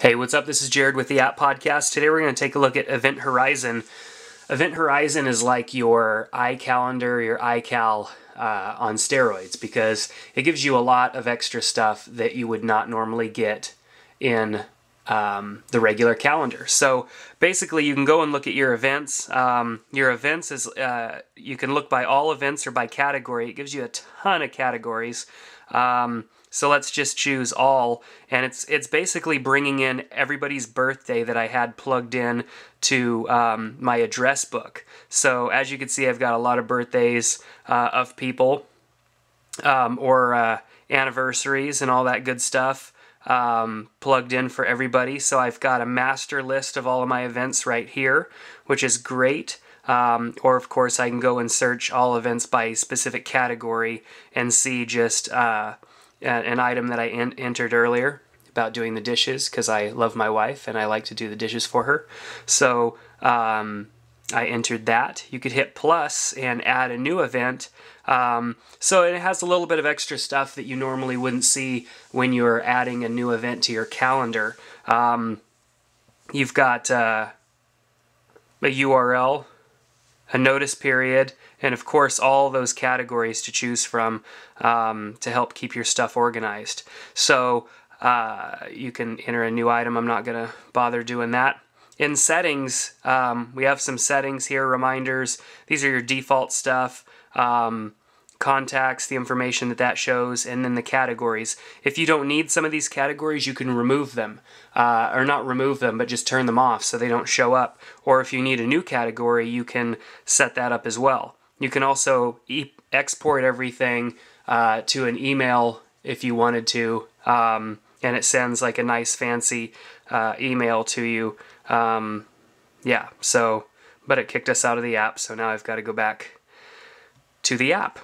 Hey, what's up? This is Jared with the App Podcast. Today we're going to take a look at EventHorizon. EventHorizon is like your iCalendar, your iCal on steroids, because it gives you a lot of extra stuff that you would not normally get in the regular calendar. So basically you can go and look at your events. Your events is, you can look by all events or by category. It gives you a ton of categories. So let's just choose all, and it's basically bringing in everybody's birthday that I had plugged in to my address book. So as you can see, I've got a lot of birthdays of people or anniversaries and all that good stuff plugged in for everybody. So I've got a master list of all of my events right here, which is great. Or of course I can go and search all events by specific category and see just an item that I entered earlier about doing the dishes, because I love my wife and I like to do the dishes for her. So I entered that. You could hit plus and add a new event. So it has a little bit of extra stuff that you normally wouldn't see when you're adding a new event to your calendar. You've got a URL, a notice period, and of course all those categories to choose from to help keep your stuff organized. So you can enter a new item. I'm not going to bother doing that. In settings, we have some settings here, reminders. These are your default stuff. Contacts, the information that shows, and then the categories. If you don't need some of these categories, you can remove them. Or not remove them, but just turn them off so they don't show up. Or if you need a new category, you can set that up as well. You can also export everything to an email if you wanted to, and it sends like a nice fancy email to you. Yeah, so, but it kicked us out of the app, so now I've got to go back to the app.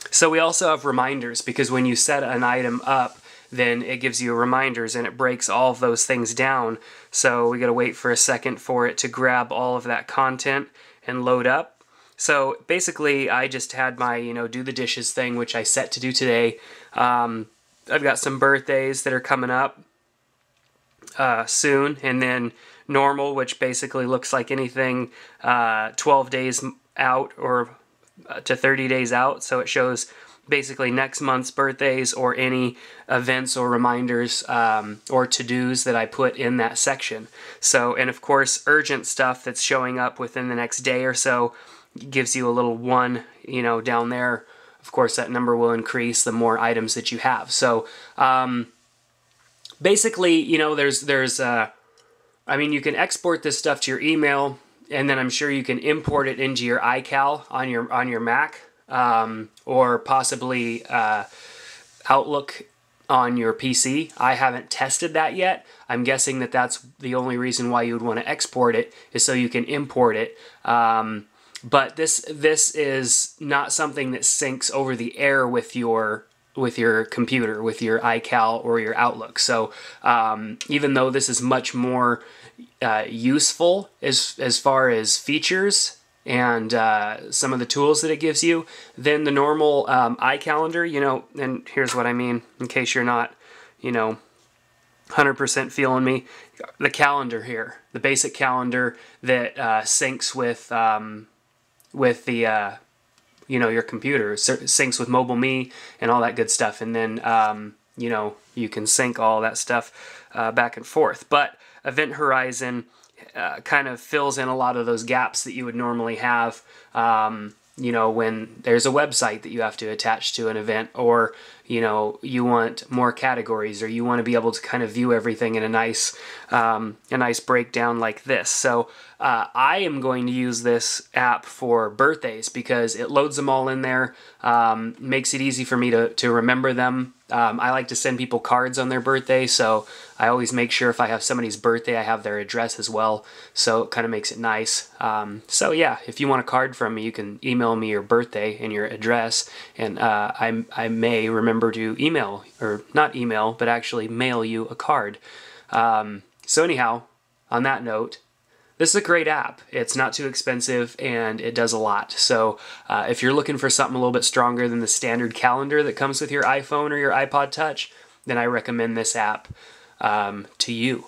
So we also have reminders, because when you set an item up, then it gives you reminders and it breaks all of those things down. So we got to wait for a second for it to grab all of that content and load up. So basically I just had my, do the dishes thing, which I set to do today. I've got some birthdays that are coming up soon, and then normal, which basically looks like anything 12 days out or to 30 days out. So it shows basically next month's birthdays or any events or reminders or to-dos that I put in that section. So, and of course urgent stuff that's showing up within the next day or so gives you a little 1, down there. Of course that number will increase the more items that you have. So basically, I mean, you can export this stuff to your email, and then I'm sure you can import it into your iCal on your Mac, or possibly Outlook on your PC. I haven't tested that yet. I'm guessing that that's the only reason why you would want to export it, is so you can import it. But this is not something that syncs over the air with your computer, with your iCal or your Outlook. So even though this is much more useful as far as features and some of the tools that it gives you than the normal iCalendar, and here's what I mean, in case you're not, 100% feeling me. The calendar here, the basic calendar that syncs with the your computer, syncs with MobileMe and all that good stuff, and then you can sync all that stuff back and forth. But EventHorizon kind of fills in a lot of those gaps that you would normally have when there's a website that you have to attach to an event, or you want more categories, or you want to be able to kind of view everything in a nice breakdown like this. So I am going to use this app for birthdays because it loads them all in there, makes it easy for me to remember them. I like to send people cards on their birthday, so I always make sure if I have somebody's birthday, I have their address as well, so it kind of makes it nice. So yeah, if you want a card from me, you can email me your birthday and your address, and I may remember to email, or not email, but actually mail you a card. So anyhow, on that note, this is a great app. It's not too expensive and it does a lot. So if you're looking for something a little bit stronger than the standard calendar that comes with your iPhone or your iPod Touch, then I recommend this app. to you.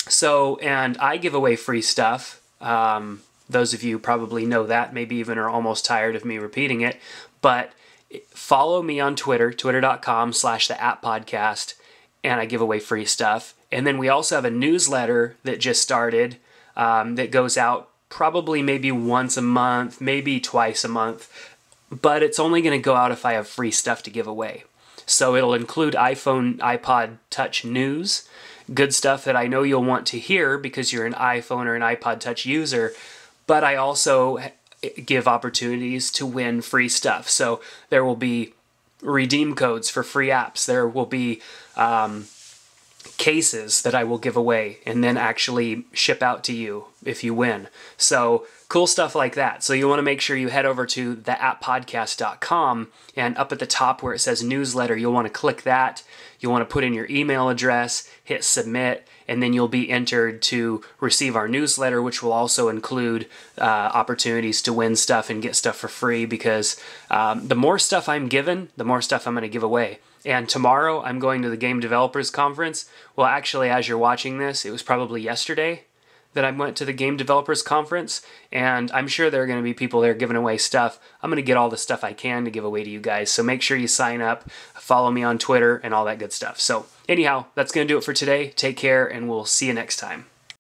So, and I give away free stuff. Those of you probably know that, maybe even are almost tired of me repeating it, but follow me on Twitter, twitter.com/the-app-podcast, and I give away free stuff. And then we also have a newsletter that just started that goes out probably maybe once a month, maybe twice a month, but it's only going to go out if I have free stuff to give away. So it'll include iPhone, iPod Touch news, good stuff that I know you'll want to hear because you're an iPhone or an iPod Touch user, but I also give opportunities to win free stuff. So there will be redeem codes for free apps. There will be cases that I will give away and then actually ship out to you if you win. So cool stuff like that. So you want to make sure you head over to theapppodcast.com, and up at the top where it says newsletter, you'll want to click that. You'll want to put in your email address, hit submit, and then you'll be entered to receive our newsletter, which will also include opportunities to win stuff and get stuff for free, because the more stuff I'm given, the more stuff I'm going to give away. And tomorrow I'm going to the Game Developers Conference. Well, actually, as you're watching this, it was probably yesterday that I went to the Game Developers Conference, and I'm sure there are going to be people there giving away stuff. I'm going to get all the stuff I can to give away to you guys, so make sure you sign up, follow me on Twitter, and all that good stuff. So anyhow, that's going to do it for today. Take care, and we'll see you next time.